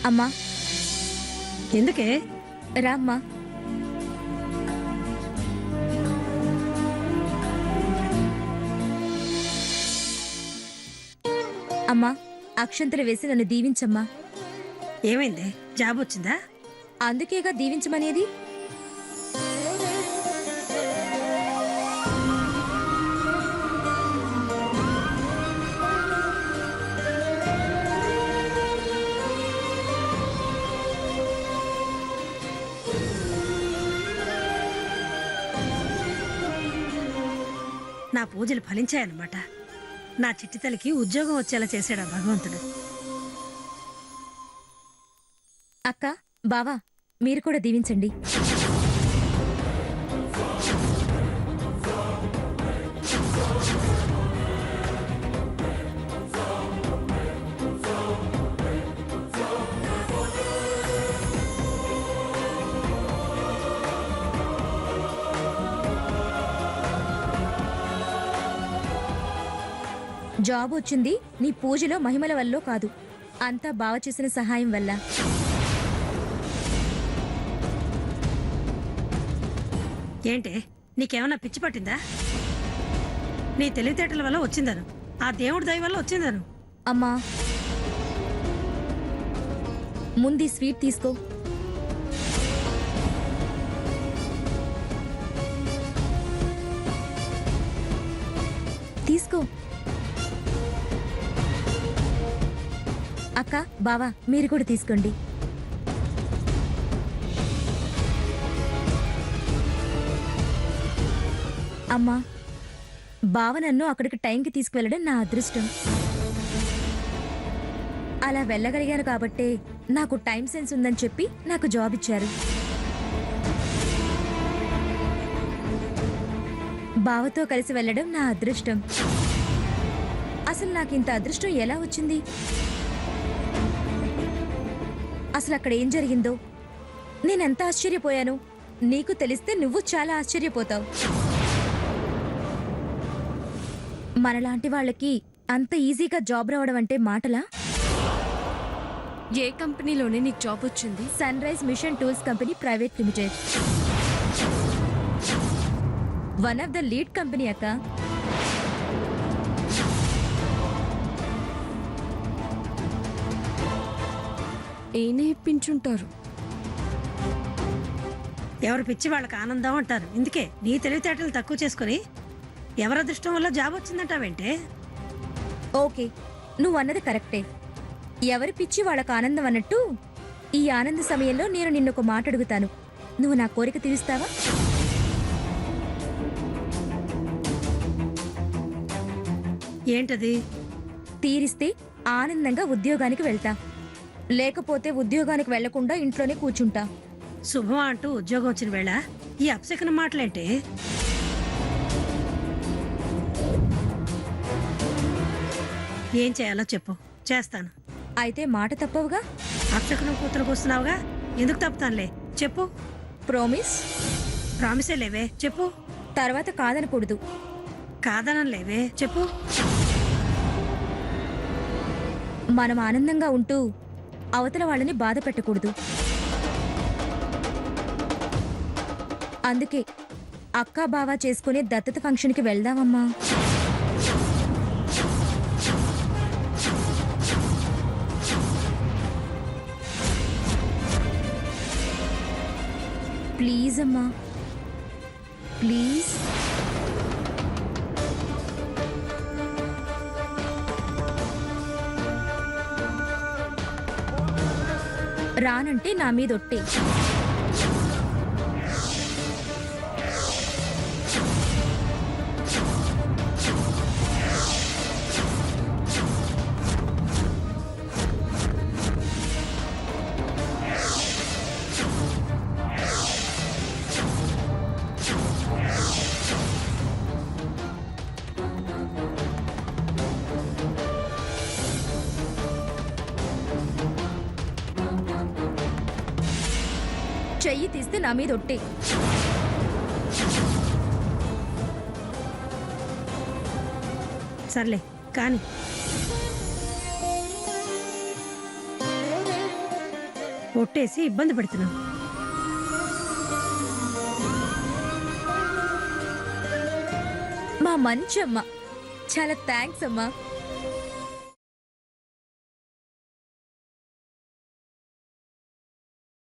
అమ్మా ఎందుకే? రామ్మా. అమ్మా అక్షంతలు వేసి నన్ను దీవించమ్మా. ఏమైందే? జాబ్ వచ్చిందా? అందుకేగా దీవించమనేది. నా పూజలు ఫలించాయన్నమాట. నా చిట్టి తల్లికి ఉద్యోగం వచ్చేలా చేశాడా భగవంతుడు. అక్క, బావా మీరు కూడా దీవించండి. జాబ్ వచ్చింది నీ పూజలో మహిమల వల్ల కాదు, అంతా బావ చేసిన సహాయం వల్ల. ఏంటే, నీకేమన్నా పిచ్చి పట్టిందా? నీ తెలివితేటల వల్ల వచ్చిందను, ఆ దేవుడి దయ వల్ల వచ్చిందను. అమ్మా ముందు స్వీట్ తీసుకో. తీసుకో. అక్క, బావా మీరు కూడా తీసుకోండి. అమ్మా, బావ నన్ను అక్కడికి టైంకి తీసుకువెళ్ళడం నా అదృష్టం. అలా వెళ్ళగలిగాను కాబట్టే నాకు టైం సెన్స్ ఉందని చెప్పి నాకు జాబ్ ఇచ్చారు. బావతో కలిసి వెళ్ళడం నా అదృష్టం. అసలు నాకింత అదృష్టం ఎలా వచ్చింది? అసలు అక్కడ ఏం జరిగిందో నేనెంత ఆశ్చర్యపోయాను. నీకు తెలిస్తే నువ్వు చాలా ఆశ్చర్యపోతావు. మనలాంటి వాళ్ళకి అంత ఈజీగా జాబ్ రావడం అంటే మాటలా? ఏ కంపెనీలోనే నీకు జాబ్ వచ్చింది? Sunrise Machine Tools company private limited. One of the lead company అక్క. ఏనే ఇప్పించుంటారు. ఎవరు పిచ్చి వాళ్ళకి ఆనందం అంటారు. ఇందుకే నీ తెలివితేటలు తక్కువ చేసుకుని ఎవరి అదృష్టం వల్ల జాబ్ వచ్చిందంటావేంటే? ఓకే, నువ్వు అన్నది కరెక్టే. ఎవరి పిచ్చి వాళ్ళకు ఆనందం అన్నట్టు ఈ ఆనంద సమయంలో నేను నిన్నొక మాట అడుగుతాను. నువ్వు నా కోరిక తీరుస్తావా? ఏంటది? తీరిస్తే ఆనందంగా ఉద్యోగానికి వెళ్తా, లేకపోతే ఉద్యోగానికి వెళ్లకుండా ఇంట్లోనే కూర్చుంటా. శుభం అంటూ ఉద్యోగం వచ్చిన వేళ ఈ అప్సకన మాటలేంటే? ఏం చేయాలో చెప్పు, చేస్తాను. అయితే మాట తప్పవుగా? అప్సకనం కూతురుకు వస్తున్నావుగా, ఎందుకు తప్పుతానులే, చెప్పు. ప్రామిస్? ప్రామిసే లేవే, చెప్పు. తర్వాత కాదనకూడదు. కాదనం లేవే, చెప్పు. మనం ఆనందంగా ఉంటూ అవతల వాళ్ళని బాధ పెట్టకూడదు. అందుకే అక్కా బావా చేసుకునే దత్తత ఫంక్షన్కి వెళ్దామమ్మా. ప్లీజ్ అమ్మా, ప్లీజ్. రానంటే నా మీదొట్టే. చెయ్యి తీస్తే నా మీద ఒట్టే. సర్లే కానీ ఒట్టేసి ఇబ్బంది పెడుతున్నావు. మా మంచి అమ్మ, చాలా థ్యాంక్స్ అమ్మా.